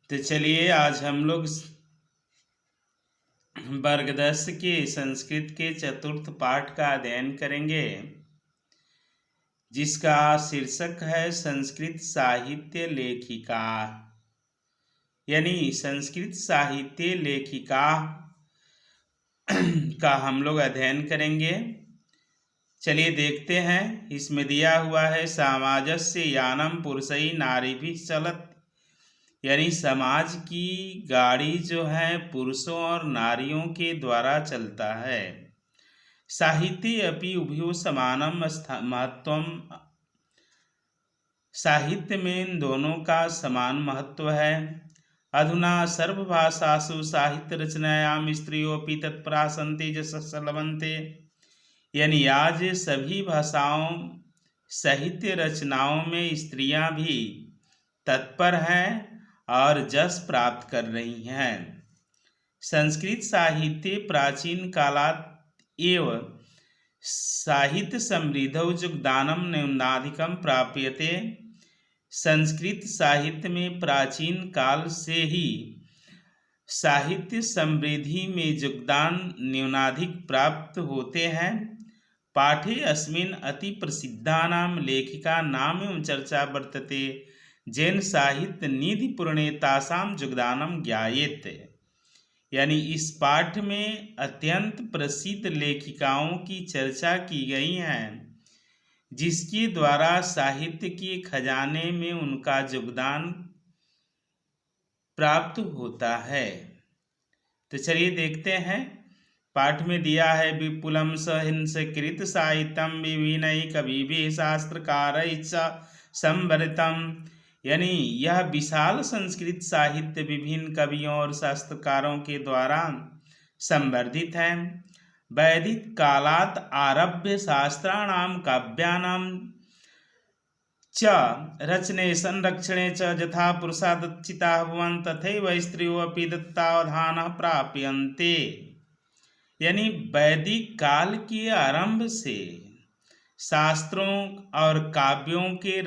तो चलिए आज हम लोग वर्ग 10 के संस्कृत के चतुर्थ पाठ का अध्ययन करेंगे, जिसका शीर्षक है संस्कृत साहित्य लेखिका। यानी संस्कृत साहित्य लेखिका का हम लोग अध्ययन करेंगे। चलिए देखते हैं। इसमें दिया हुआ है समाजस्य यानम पुरुषै नारीभिः चलत्, यानी समाज की गाड़ी जो है पुरुषों और नारियों के द्वारा चलता है। साहित्ये अपि उभयो समानम महत्वम, साहित्य में इन दोनों का समान महत्व है। अधुना सर्वभाषासु साहित्य रचनायाम स्त्रियोऽपि तत्परा सन्ति यशः लभन्ते, यानी आज सभी भाषाओं साहित्य रचनाओं में स्त्रियां भी तत्पर हैं और जस प्राप्त कर रही हैं। संस्कृत साहित्य प्राचीन कालात् एव साहित्य समृद्धौ योगदानं न्यूनाधिकं प्राप्यते। संस्कृत साहित्य में प्राचीन काल से ही साहित्य समृद्धि में योगदान न्यूनाधिक प्राप्त होते हैं। पाठे अस्मिन् अति प्रसिद्धानां लेखिका नाम एवं चर्चा वर्तते, जैन साहित्य निधि पूर्णे तासाम योगदानम ज्ञायेत, यानी इस पाठ में अत्यंत प्रसिद्ध लेखिकाओं की चर्चा की गई है, जिसके द्वारा साहित्य के खजाने में उनका योगदान प्राप्त होता है। तो चलिए देखते हैं। पाठ में दिया है विपुलम संस्कृत साहित्यम विभिन्न कविभिः शास्त्रकारैः संवर्धितम्, यानी यह विशाल संस्कृत साहित्य विभिन्न कवियों और शास्त्रकारों के द्वारा संवर्धित है। वैदिक कालात् आरभ्य शास्त्राणां काव्यानां च रचने संरक्षणे च यथा पुरुषा दत्ताः भवन्ति तथैव स्त्रियो अपि दत्तावधानः प्राप्यन्ते, यानी वैदिक काल के आरंभ से शास्त्रों और काव्यों के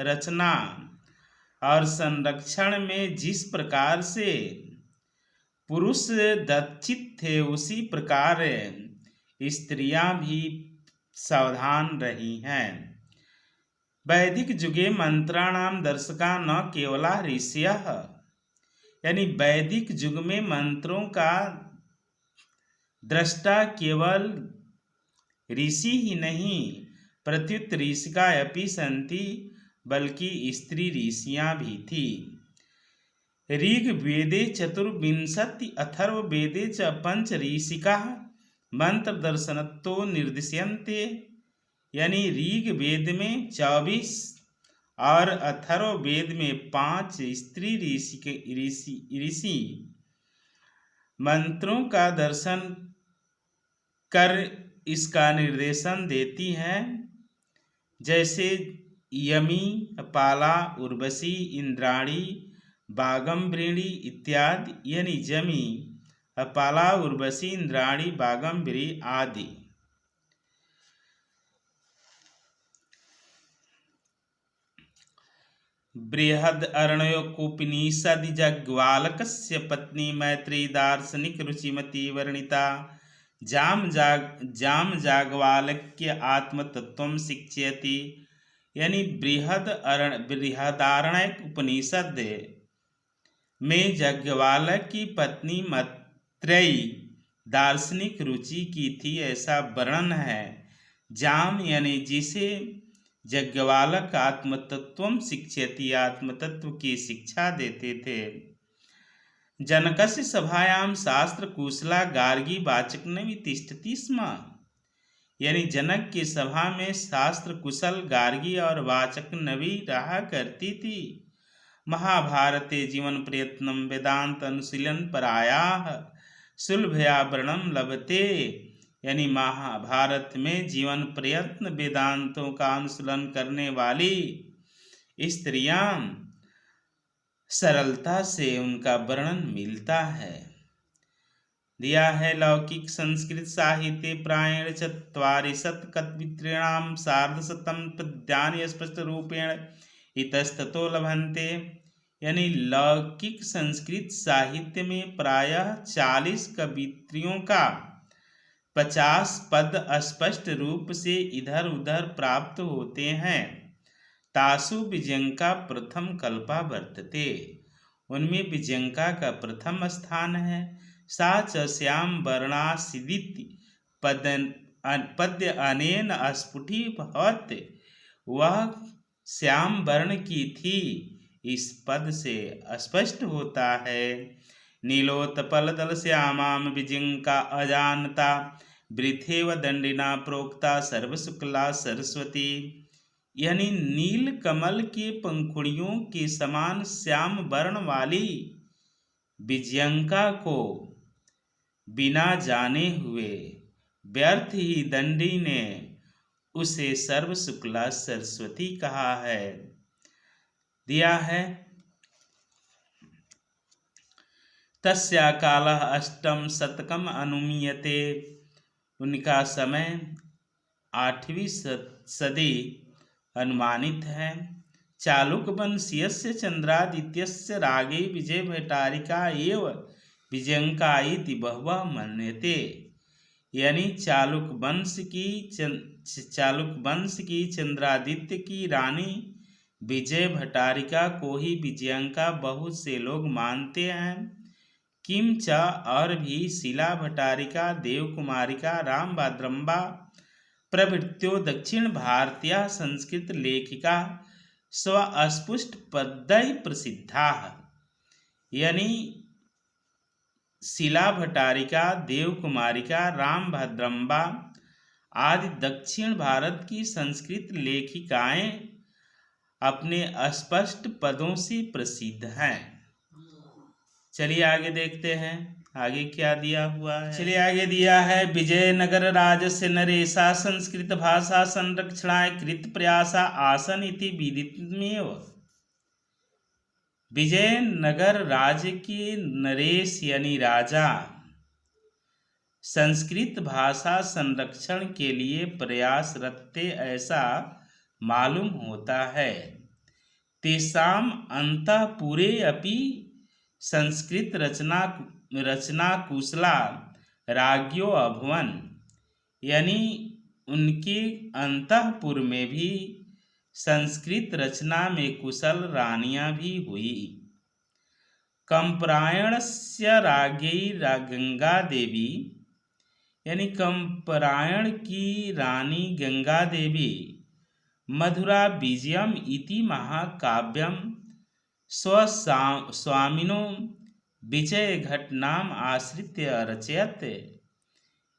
रचना और संरक्षण में जिस प्रकार से पुरुष दत्तित थे, उसी प्रकार स्त्रियां भी सावधान रही हैं। वैदिक युगे मंत्राणाम दर्शका न केवला ऋषयः, यानी वैदिक युग में मंत्रों का दृष्टा केवल ऋषि ही नहीं, प्रत्युत ऋषिका अपि सन्ति, बल्कि स्त्री ऋषियां भी थी। ऋग्वेदे चतुर्विंशति अथर्ववेदे च पंच ऋषिकाः मंत्र दर्शनतो निर्दिश्यन्ते, यानी ऋग्वेद में 24 और अथर्ववेद में 5 स्त्री ऋषि मंत्रों का दर्शन कर इसका निर्देशन देती हैं, जैसे यमी, पाला, उर्वशी, इंद्राणी, बागंब्रिणी इत्यादि, यानी जमी, अपाला, उर्वशी, इंद्राणी, बागंब्री आदि। बृहद अरण्यकोपनिषद याज्ञवल्क्यस्य पत्नी मैत्री दार्शनिक रुचिमती वर्णिता। जाम याज्ञवल्क्य आत्मतत्त्वं शिक्षयति, यानी बृहदारण्यक उपनिषद में याज्ञवल्क्य की पत्नी मैत्रेयी दार्शनिक रुचि की थी, ऐसा वर्णन है। जाम यानी जिसे याज्ञवल्क्य आत्मतत्त्वं शिक्षयति, आत्मतत्व की शिक्षा देते थे। जनकस्य सभायां शास्त्र कुशला गार्गी वाचकनवि तिष्ठति स्म, यानी जनक की सभा में शास्त्र कुशल गार्गी और वाचकनवि रहा करती थी। महाभारते जीवन प्रयत्नं वेदांत अनुशीलन परायाः सुलभया वर्णं लभते, यानी महाभारत में जीवन प्रयत्न वेदांतों का अनुशीलन करने वाली स्त्रियां सरलता से उनका वर्णन मिलता है। दिया है लौकिक संस्कृत साहित्य प्रायेण 40 कवित्रीणां सार्धशतं पद्यानि स्पष्ट रूपेण इतस्ततो लभन्ते, यानी लौकिक संस्कृत साहित्य में प्रायः 40 कवित्रियों का 50 पद स्पष्ट रूप से इधर उधर प्राप्त होते हैं। तासु विजयंका प्रथम कल्पा वर्तते, उनमें विजयंका का प्रथम स्थान है। सा च श्याम वर्णासिदिति पद्य अनेन स्फुटीभवत्, वह श्याम वर्ण की थी, इस पद से स्पष्ट होता है। नीलोत्पलदल श्यामां विजयंका अजानता, वृथेव दंडिना प्रोक्ता सर्वशुक्ला सरस्वती। यानी नील कमल के पंखुड़ियों के समान श्याम वर्ण वाली विजयंका को बिना जाने हुए व्यर्थ ही दंडी ने उसे सर्वशुक्ला सरस्वती कहा है, दिया है। तस्या कालः अष्टम शतकम अनुमीयते, उनका समय 8वीं सदी अनुमानित है। चालुक वंशीयस्य चंद्रादित्यस्य रागे विजय भट्टारिका एव विजयंका इति बहवः मन्यते। यानी चालुक वंश की चंद्रादित्य की रानी विजय भट्टारिका को ही विजयंका बहुत से लोग मानते हैं। किंच और भी शिला भट्टारिका, देवकुमारिका, रामभद्रम्बा प्रभृत्यो दक्षिण भारतीय संस्कृत लेखिका स्वस्पुष्ट पद्य प्रसिद्धा। यानी शिला भट्टारिका, देवकुमारिका, रामभद्रम्बा आदि दक्षिण भारत की संस्कृत लेखिकाएं अपने अस्पष्ट पदों से प्रसिद्ध हैं। चलिए आगे देखते हैं आगे क्या दिया हुआ है। चलिए आगे दिया है, विजयनगर राजस्य नरेशा संस्कृत भाषा संरक्षणाय कृत प्रयासा आसन इति विदितमेव। विजयनगर राज्य के नरेश यानी राजा संस्कृत भाषा संरक्षण के लिए प्रयासरत थे, ऐसा मालूम होता है। तेषाम अंतःपुरे अपि संस्कृत रचना कुशला राज्ञो अभवन। यानी उनके अंतःपुर में भी संस्कृत रचना में कुशल रानियां भी हुई। कंपरायणस्य राज्ञी गंगा देवी, यानी कंपरायण की रानी गंगा देवी मधुरा विजयम इति महाकाव्यम स्वस्वामिनो विजय घटनाम आश्रित्य रचयत।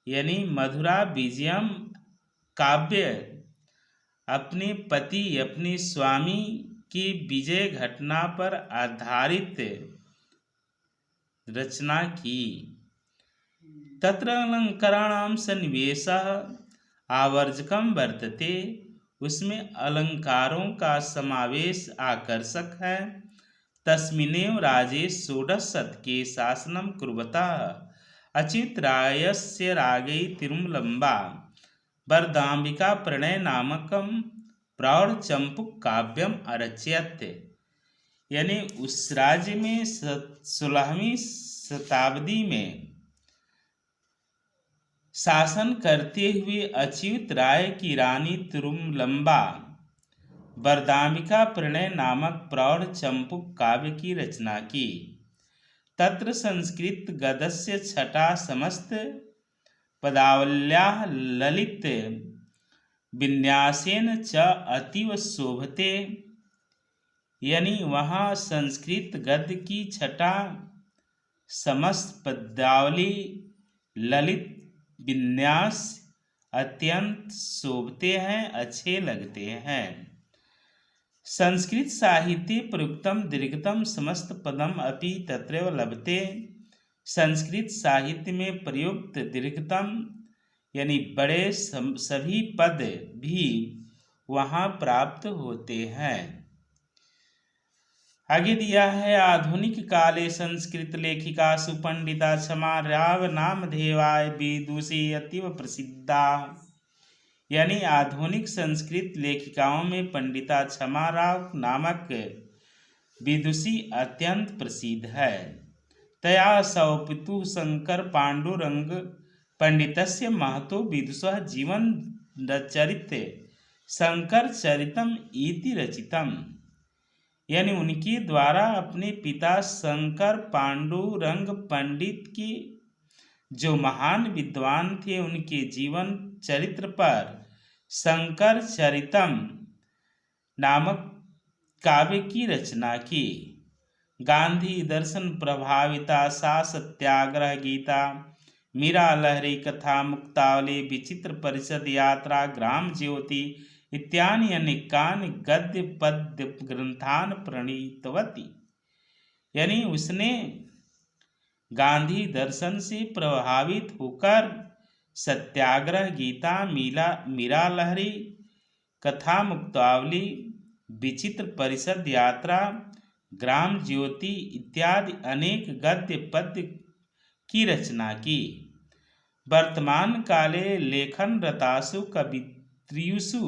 यानी मधुरा विजयम काव्य अपने पति अपने स्वामी की विजय घटना पर आधारित रचना की। तत्र अलंकाराणाम सन्निवेशः आवर्जकम वर्तते, उसमें अलंकारों का समावेश आकर्षक है। तस्मिन्नेव राजे षोडश शतके शासनम कुर्वतः अच्युतरायस्य रागे तिरुमलंबा वरदाम्बिका प्रणय नामकम प्रौढ़ चंपुक काव्यम अरचयत। यानी उस राज्य में 16वीं शताब्दी में शासन करते हुए अच्युत राय की रानी तिरुमलंबा वरदाम्बिका प्रणय नामक प्रौढ़ चंपुक काव्य की रचना की। तत्र संस्कृत गद्यस्य छटा समस्त पदावल्याः ललित विन्यासेन च अतीव शोभते। यानी वहाँ संस्कृत गद्य की छटा समस्त पदावली ललित विन्यास अत्यंत शोभते हैं, अच्छे लगते हैं। संस्कृत साहित्ये प्रयुक्तम दीर्घतम समस्त पदम अपि तत्रैव लभते। संस्कृत साहित्य में प्रयुक्त दीर्घतम यानी बड़े सभी पद भी वहाँ प्राप्त होते हैं। आगे दिया है, आधुनिक काले संस्कृत लेखिका सुपंडिता क्षमा राव नामधेवाय विदुषी अतीव प्रसिद्धा। यानी आधुनिक संस्कृत लेखिकाओं में पंडिता क्षमा राव नामक विदुषी अत्यंत प्रसिद्ध है। तया सौपितु शंकर पांडुरंग पंडितस्य महतो विदुषः जीवन चरित्र शंकर चरितम इति रचितम। यानी उनके द्वारा अपने पिता शंकर पांडुरंग पंडित की जो महान विद्वान थे उनके जीवन चरित्र पर शंकर चरितम नामक काव्य की रचना की। गांधी दर्शन प्रभाविता सा सत्याग्रह गीता, मीरा लहरी कथा, मुक्तावली, विचित्र परिषद यात्रा, ग्राम ज्योति इत्यादि अनेकान गद्य पद्य ग्रंथान प्रणीतवती। यानी उसने गांधी दर्शन से प्रभावित होकर सत्याग्रह गीता, मीरा लहरी कथा, मुक्तावली, विचित्र परिषद यात्रा, ग्राम ज्योति इत्यादि अनेक गद्य पद्य की रचना की। वर्तमान काले लेखन रतासु कवित्रियुषु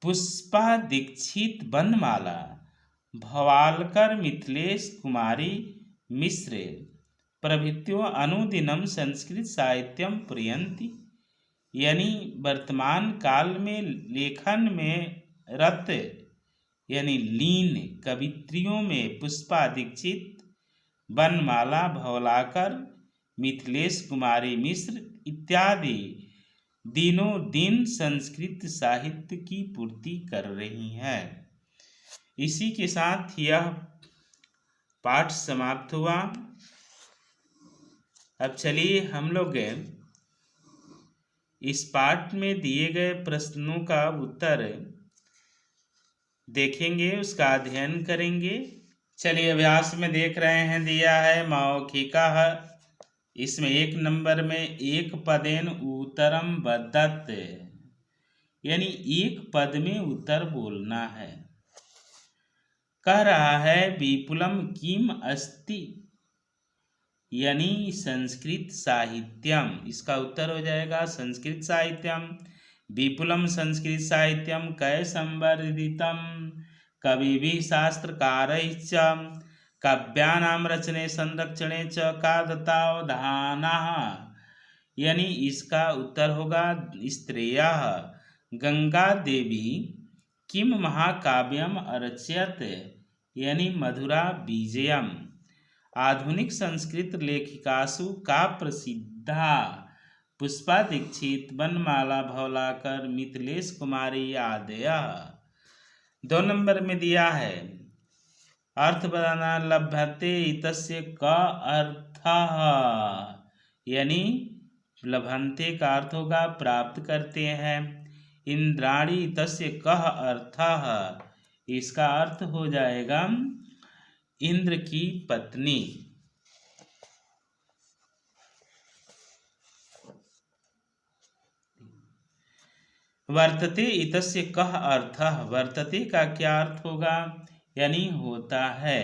पुष्पा दीक्षित, बनमाला, भवालकर, मिथिलेश कुमारी मिश्र प्रभृतियों अनुदिनम संस्कृत साहित्यम प्रयंति। यानी वर्तमान काल में लेखन में रत यानी लीन कवित्रियों में पुष्पा दीक्षित, बनमाला, भवलाकर, मिथिलेश कुमारी मिश्र इत्यादि दिनों दिन संस्कृत साहित्य की पूर्ति कर रही हैं। इसी के साथ यह पाठ समाप्त हुआ। अब चलिए हम लोग इस पाठ में दिए गए प्रश्नों का उत्तर देखेंगे, उसका अध्ययन करेंगे। चलिए अभ्यास में देख रहे हैं, दिया है मौखिकः, इसमें 1 नंबर में एक पदेन उत्तरम वदत, यानी एक पद में उत्तर बोलना है। कह रहा है विपुलम किम अस्ति, यानी संस्कृत साहित्यम, इसका उत्तर हो जाएगा संस्कृत साहित्यम। विपुलम संस्कृत साहित्यम कै संवर्धितम कविभिः शास्त्रकारैश्च काव्यानां रचने संरक्षणे च का दत्तावधानः, यानी इसका उत्तर होगा स्त्रियः। गंगा देवी किम महाकाव्यम अरचयत, यानी मधुरा विजयम। आधुनिक संस्कृत लेखिकासु का प्रसिद्धा, पुष्पा दीक्षित, बनमाला, भवलाकर, मिथिलेश कुमारी आदयः। 2 नंबर में दिया है अर्थ बताना, लभते इतस्य क अर्थः, यानी लभन्ते का अर्थ होगा प्राप्त करते हैं। इंद्राणी इतस्य कः अर्थः, इसका अर्थ हो जाएगा इंद्र की पत्नी। वर्तते इतस्य कः अर्थः, वर्तते का क्या अर्थ होगा, यानी होता है।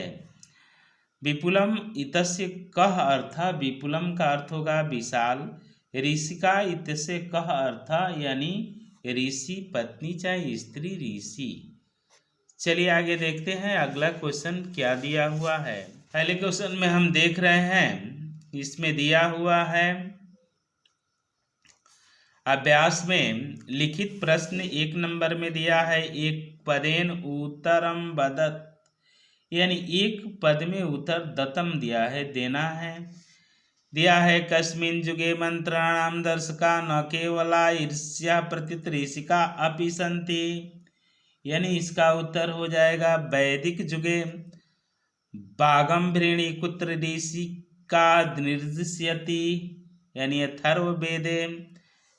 विपुलम इतस्य कः अर्थः, विपुलम का अर्थ होगा विशाल। ऋषिका इतस्य कः अर्थः, यानी ऋषि पत्नी चाहे स्त्री ऋषि। चलिए आगे देखते हैं अगला क्वेश्चन क्या दिया हुआ है। पहले क्वेश्चन में हम देख रहे हैं, इसमें दिया हुआ है अभ्यास में लिखित प्रश्न 1 नंबर में दिया है एक पदेन उत्तरम वदत, यानी एक पद में उत्तर दत्तम दिया है, देना है। दिया है कस्मिन् युगे मंत्राणाम दर्शका न केवला ईर्ष्या प्रतीत ऋषिका अपि सन्ति, यानी इसका उत्तर हो जाएगा वैदिक युगे बागम्भृणी कुत्र ऋषिका निर्दिश्यति, यानी अथर्ववेदे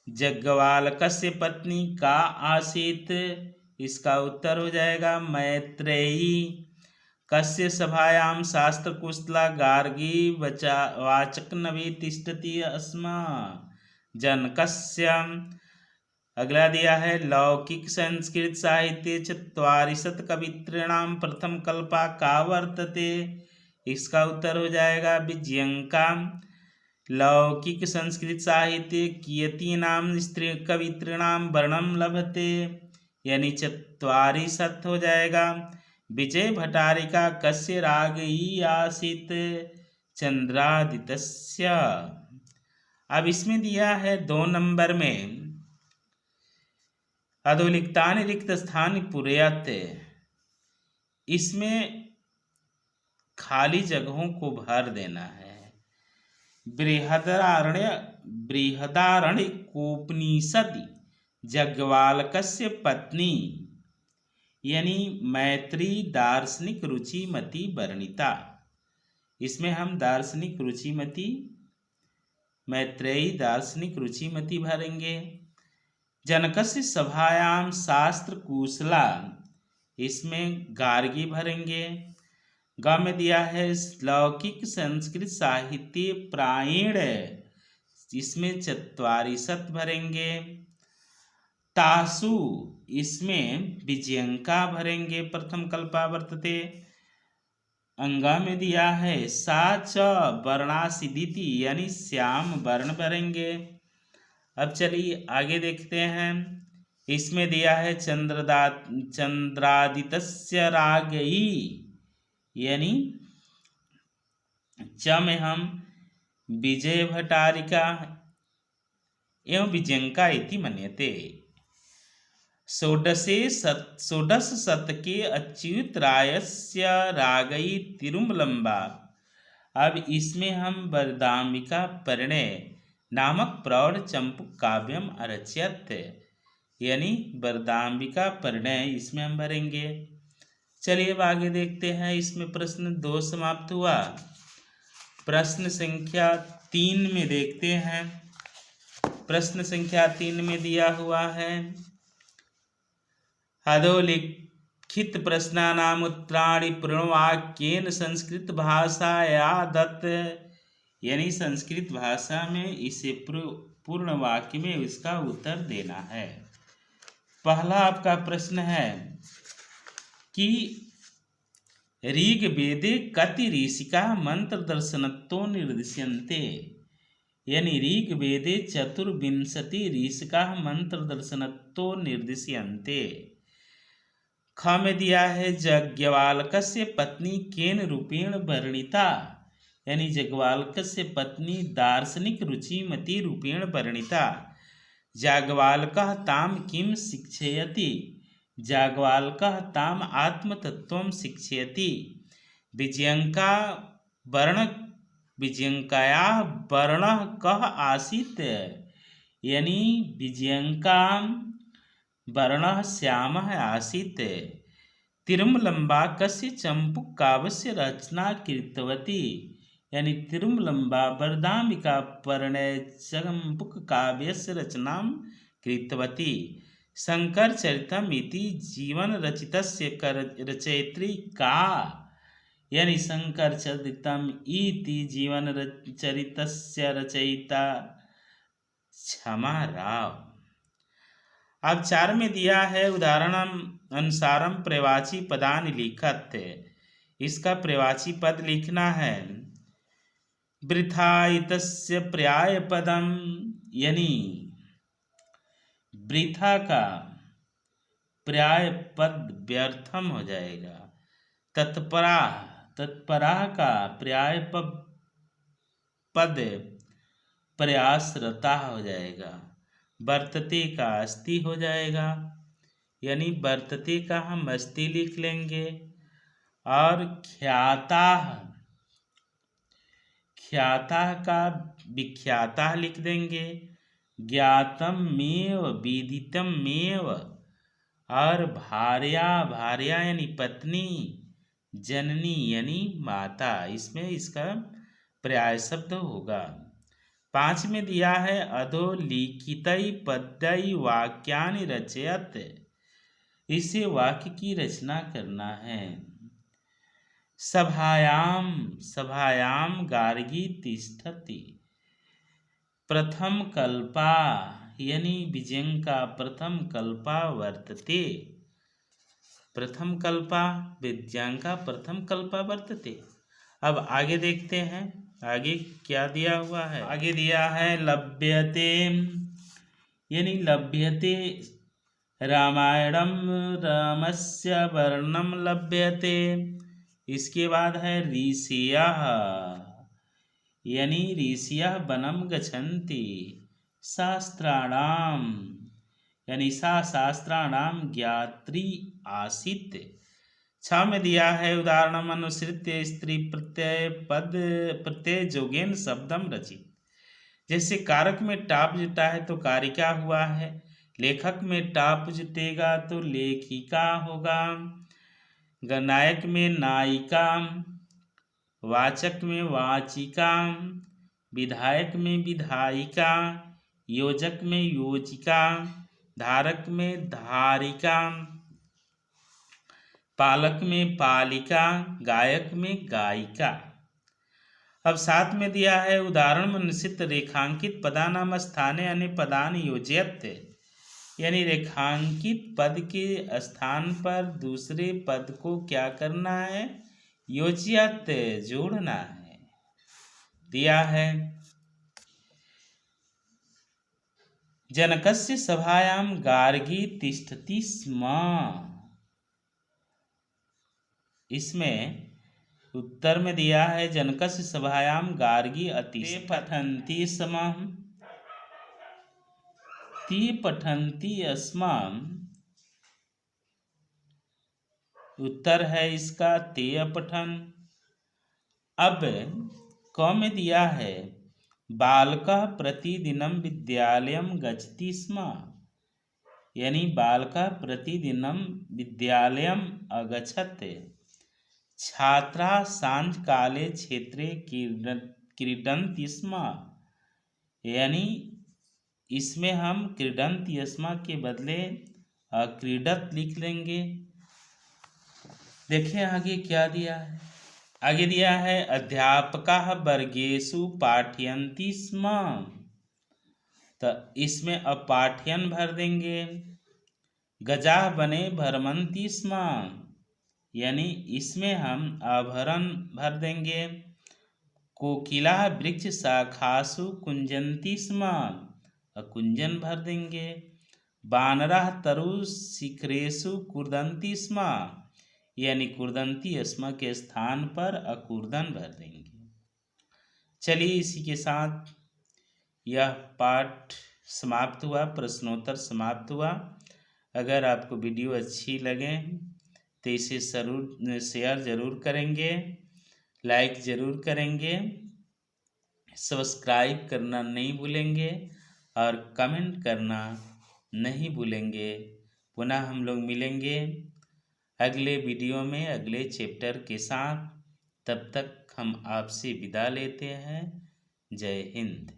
जग्वालकस्य पत्नी का आसीत, इसका उत्तर हो जाएगा मैत्रेयी। कस्य सभायां शास्त्र कुशला गार्गी वाचक नवी तिष्ठति अस्मा जनकस्य। अगला दिया है लौकिक संस्कृत साहित्ये 40 कवित्रीणां प्रथम कल्पा का वर्तते, इसका उत्तर हो जाएगा विजयंका। लौकिक संस्कृत साहित्ये कियतीनां स्त्री कवित्रीणां वर्णम लभते, यानी 44 हो जाएगा। विजय भटारिका कस्य रागई आसीत चंद्रादितस्य। अब इसमें दिया है 2 नंबर में अधोलिखितानि रिक्त स्थान पूरयत। इसमें खाली जगहों को भर देना है। बृहदारण्यकोपनिषदि याज्ञवल्क्यस्य पत्नी यानी मैत्री दार्शनिक रुचिमती वर्णिता। इसमें हम दार्शनिक रुचिमती मैत्रेयी दार्शनिक रुचिमती भरेंगे। जनकस्य सभायाम शास्त्र कुशला, इसमें गार्गी भरेंगे। ग में दिया है लौकिक संस्कृत साहित्य प्रायण, इसमें 44 भरेंगे। तासु, इसमें विजयंका भरेंगे, प्रथम कल्पा वर्तते। अंगा में दिया है सा च वर्णासिदिति यानी श्याम वर्ण भरेंगे। अब चलिए आगे देखते हैं। इसमें दिया है चंद्रादितस्य रागई यानी च में हम विजय भटारिका एवं विजयंका इति मन्यते। षोडश शतके अच्युत रायस्य रागई तिरुमलंबा। अब इसमें हम वरदाम्बिका परिणय नामक प्रौढ़ चंपक काव्यम अरच्यत यानी वरदाम्बिका परिणय इसमें हम भरेंगे। चलिए अब आगे देखते हैं। इसमें प्रश्न 2 समाप्त हुआ। प्रश्न संख्या 3 में देखते हैं। प्रश्न संख्या 3 में दिया हुआ है अधोलिखित प्रश्नानाम उत्तराणि पूर्णवाक्येन संस्कृत भाषाया दत्त, यानी संस्कृत भाषा में इसे पूर्ण वाक्य में इसका उत्तर देना है। पहला आपका प्रश्न है कि ऋग्वेदे कति ऋषिका मंत्र दर्शनत्तो निर्दिश्यन्ते, यानी ऋग्वेदे 24 ऋषिका मंत्र दर्शनत्तो निर्दिश्यन्ते। ख में दिया है याज्ञवल्क्यस्य पत्नी केन रूपेण वर्णिता, यानी याज्ञवल्क्यस्य पत्नी दार्शनिक रुचिमती रूपेण वर्णिता। याज्ञवल्क्यः तां किं शिक्षयति, याज्ञवल्क्यः ताम् आत्मतत्त्वं शिक्षयति। विजयंकायाः वर्णः कः आसीत्, यानी विजयंकां वर्णः श्यामः आसीत्। तिरुमलंबा कस्य चंपक काव्यस्य रचना कृतवती, यानी तिरुमलंबा वरदाम्बिका परिणय चंपक काव्यस्य रचनां कृतवती। शंकर चरितम् इति जीवन रचितस्य रचयित्री का, यानी शंकर चरितम् इति जीवन चरितस्य रचयिता क्षमा राव। अब 4 में दिया है उदाहरणम अनुसारम प्रवाची पदानि लिखत। इसका प्रवाची पद लिखना है। वृथायितस्य पर्याय पदम, यानी वृथा का पर्याय पद व्यर्थम हो जाएगा। तत्परा का पर्याय पद प्रयासरता हो जाएगा। वर्तते का अस्ति हो जाएगा, यानी वर्तते का हम अस्ति लिख लेंगे। और ख्याता का विख्याता लिख देंगे। ज्ञातम मेव विदितम मेव। और भार्या यानी पत्नी, जननी यानी माता, इसमें इसका पर्याय शब्द होगा। 5 में दिया है अधोलिखितै पद्यै वाक्यानि रचयत। इसे वाक्य की रचना करना है। सभायाम गार्गी तिष्ठति। प्रथम कल्पा, यानी विजयंका प्रथम कल्पा वर्तते। प्रथम कल्पा विजयंका प्रथम कल्पा वर्तते। अब आगे देखते हैं आगे क्या दिया हुआ है। आगे दिया है लभ्यते, यानी लभ्यते रामायणम रामस्य वर्णम लभ्यते। इसके बाद है ऋषियः, यानी ऋषियः वनम गच्छन्ति शास्त्राणाम, यानी सा शास्त्राणाम ज्ञात्री आसीत्। 6 में दिया है उदाहरणम अनुसृत्य स्त्री प्रत्यय पद प्रत्यय जोगेन शब्दम रचित। जैसे कारक में टाप जुटा है तो कारिका हुआ है, लेखक में टाप जुटेगा तो लेखिका होगा, नायक में नायिका, वाचक में वाचिका, विधायक में विधायिका, योजक में योजिका, धारक में धारिका, पालक में पालिका, गायक में गायिका। अब 7 में दिया है उदाहरण अनुसित रेखांकित पदानाम स्थाने अन्य पदान योज्यत, यानी रेखांकित पद के स्थान पर दूसरे पद को क्या करना है, योज्यत जोड़ना है। दिया है जनकस्य सभायां गार्गी तिष्ठति स्म। इसमें उत्तर में दिया है जनकस्य सभायां गार्गी अतिष्ठति पठन्ति स्म, ती पठन्ति स्म। उत्तर है इसका ते पठन। अब क में दिया है बालकः प्रतिदिनं विद्यालयं गच्छति स्म, यानी बालकः प्रतिदिनं विद्यालयम् अगच्छत्। छात्राः सायंकाले क्षेत्रे क्रीडन्ति स्म, यानी इसमें हम क्रीडन्ति स्म के बदले क्रीडत लिख लेंगे। देखिए आगे क्या दिया है। आगे दिया है अध्यापकाः वर्गेषु पाठयन्ति स्म, तो इसमें अब पाठयन भर देंगे। गजाः वने भ्रमन्ति स्म, यानी इसमें हम आभरण भर देंगे। कोकिलाः वृक्ष शाखासु कुंजन्ति स्म, कुंजन भर देंगे। वानराः तरु शिखरेषु कूर्दन्ति स्म, यानी कुर्दंती स्म के स्थान पर अकुर्दन भर देंगे। चलिए इसी के साथ यह पाठ समाप्त हुआ, प्रश्नोत्तर समाप्त हुआ। अगर आपको वीडियो अच्छी लगे तो इसे जरूर शेयर ज़रूर करेंगे, लाइक ज़रूर करेंगे, सब्सक्राइब करना नहीं भूलेंगे और कमेंट करना नहीं भूलेंगे। पुनः हम लोग मिलेंगे अगले वीडियो में अगले चैप्टर के साथ। तब तक हम आपसे विदा लेते हैं। जय हिंद।